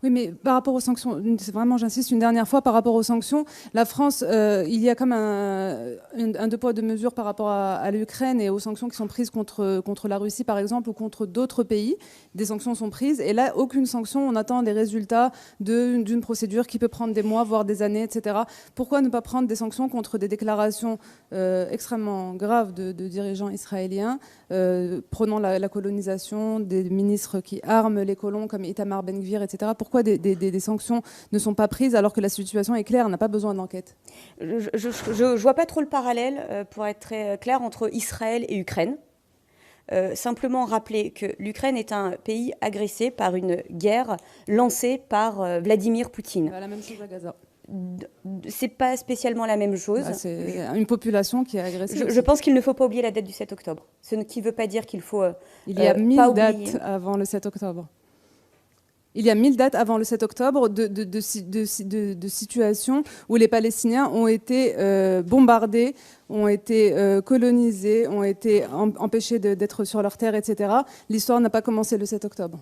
Oui, mais par rapport aux sanctions, vraiment, j'insiste une dernière fois, par rapport aux sanctions, la France, il y a comme un deux poids, deux mesures par rapport à l'Ukraine et aux sanctions qui sont prises contre la Russie, par exemple, ou contre d'autres pays. Des sanctions sont prises, et là, aucune sanction, on attend les résultats d'une procédure qui peut prendre des mois, voire des années, etc. Pourquoi ne pas prendre des sanctions contre des déclarations extrêmement graves de dirigeants israéliens, prenant la colonisation, des ministres qui arment les colons comme Itamar Ben-Gvir, etc. Pourquoi des sanctions ne sont pas prises alors que la situation est claire, on n'a pas besoin d'enquête? Je vois pas trop le parallèle, pour être très clair, entre Israël et Ukraine. Simplement rappeler que l'Ukraine est un pays agressé par une guerre lancée par Vladimir Poutine. La même chose à Gaza. C'est pas spécialement la même chose. C'est une population qui est agressée. Je pense qu'il ne faut pas oublier la date du 7 octobre. Ce qui ne veut pas dire qu'il faut Il y a 1000 pas dates oublier. avant le 7 octobre. Il y a 1000 dates avant le 7 octobre de situations où les Palestiniens ont été bombardés, ont été colonisés, ont été empêchés d'être sur leur terre, etc. L'histoire n'a pas commencé le 7 octobre.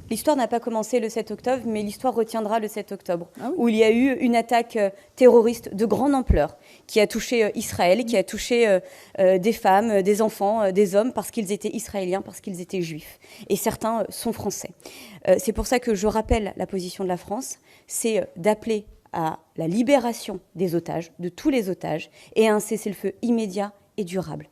L'histoire n'a pas commencé le 7 octobre, mais l'histoire retiendra le 7 octobre, Ah oui. où il y a eu une attaque terroriste de grande ampleur qui a touché Israël, qui a touché des femmes, des enfants, des hommes, parce qu'ils étaient israéliens, parce qu'ils étaient juifs. Et certains sont français. C'est pour ça que je rappelle la position de la France, c'est d'appeler à la libération des otages, de tous les otages, et à un cessez-le-feu immédiat et durable.